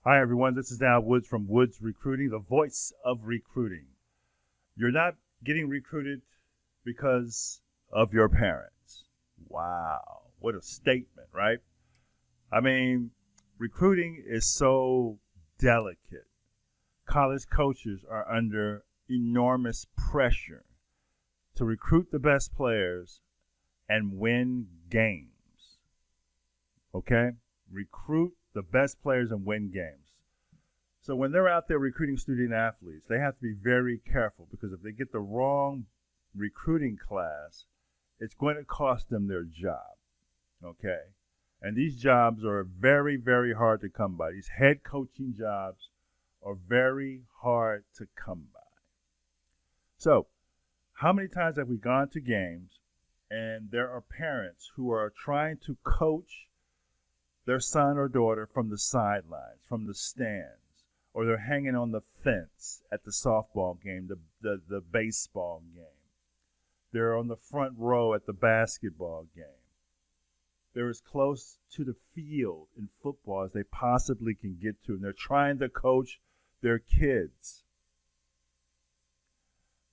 Hi, everyone. This is Al Woods from Woods Recruiting, the voice of recruiting. You're not getting recruited because of your parents. Wow. What a statement, right? I mean, recruiting is so delicate. College coaches are under enormous pressure to recruit the best players and win games. Okay? Recruit the best players and win games. So when they're out there recruiting student athletes, they have to be very careful because if they get the wrong recruiting class, it's going to cost them their job. Okay? And these jobs are very, very hard to come by. These head coaching jobs are very hard to come by. So, how many times have we gone to games and there are parents who are trying to coach their son or daughter from the sidelines, from the stands, or they're hanging on the fence at the softball game, the baseball game. They're on the front row at the basketball game. They're as close to the field in football as they possibly can get to, and they're trying to coach their kids.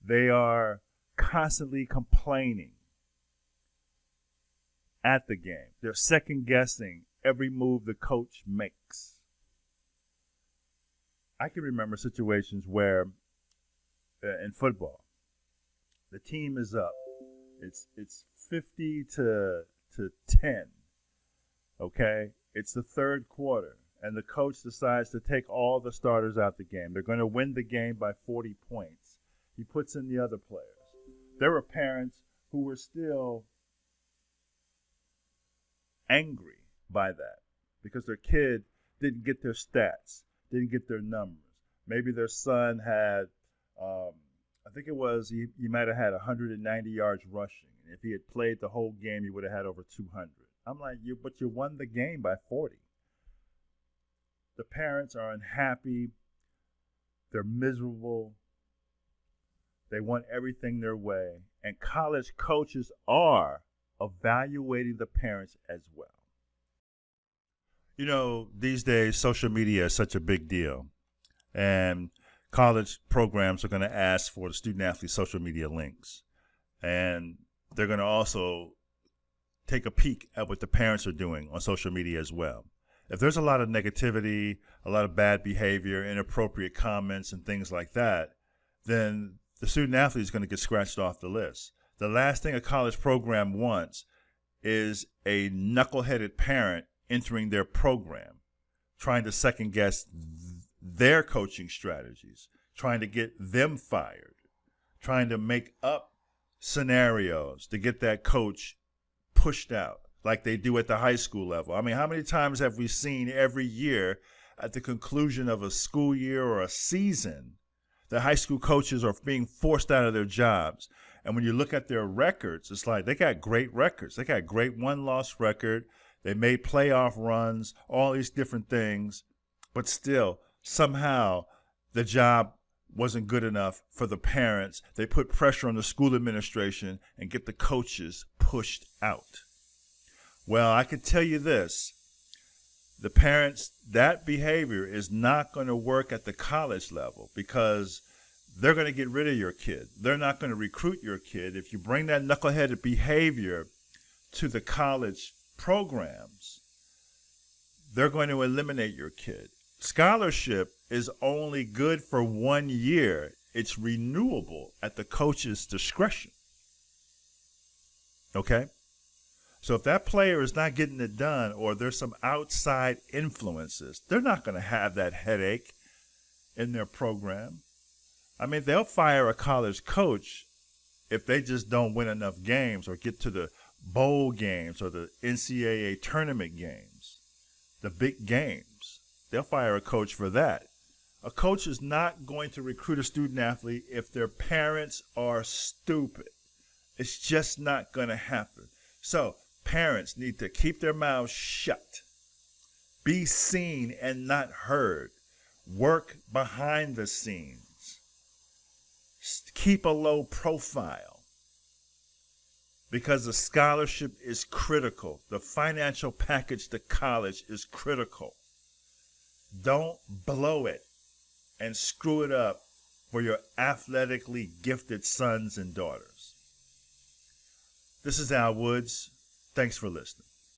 They are constantly complaining at the game. They're second guessing every move the coach makes. I can remember situations where in football, the team is up. It's 50 to 10. Okay? It's the third quarter, and the coach decides to take all the starters out the game. They're going to win the game by 40 points. He puts in the other players. There were parents who were still angry by that because their kid didn't get their stats, didn't get their numbers. Maybe their son had, I think it was, he might have had 190 yards rushing. And if he had played the whole game, he would have had over 200. I'm like, but you won the game by 40. The parents are unhappy. They're miserable. They want everything their way. And college coaches are evaluating the parents as well. You know, these days, social media is such a big deal. And college programs are going to ask for the student-athlete social media links. And they're going to also take a peek at what the parents are doing on social media as well. If there's a lot of negativity, a lot of bad behavior, inappropriate comments, and things like that, then the student-athlete is going to get scratched off the list. The last thing a college program wants is a knuckleheaded parent entering their program, trying to second-guess their coaching strategies, trying to get them fired, trying to make up scenarios to get that coach pushed out like they do at the high school level. I mean, how many times have we seen every year at the conclusion of a school year or a season, the high school coaches are being forced out of their jobs? And when you look at their records, it's like they got great records. They got great one-loss record. They made playoff runs, all these different things. But still, somehow, the job wasn't good enough for the parents. They put pressure on the school administration and get the coaches pushed out. Well, I can tell you this. The parents, that behavior is not going to work at the college level because they're going to get rid of your kid. They're not going to recruit your kid. If you bring that knuckleheaded behavior to the college programs, they're going to eliminate your kid. Scholarship is only good for 1 year. It's renewable at the coach's discretion. Okay? So if that player is not getting it done or there's some outside influences, they're not going to have that headache in their program. I mean, they'll fire a college coach if they just don't win enough games or get to the bowl games or the NCAA tournament games, the big games. They'll fire a coach for that. A coach is not going to recruit a student athlete if their parents are stupid. It's just not going to happen. So parents need to keep their mouths shut. Be seen and not heard. Work behind the scenes. Keep a low profile because the scholarship is critical. The financial package to college is critical. Don't blow it and screw it up for your athletically gifted sons and daughters. This is Al Woods. Thanks for listening.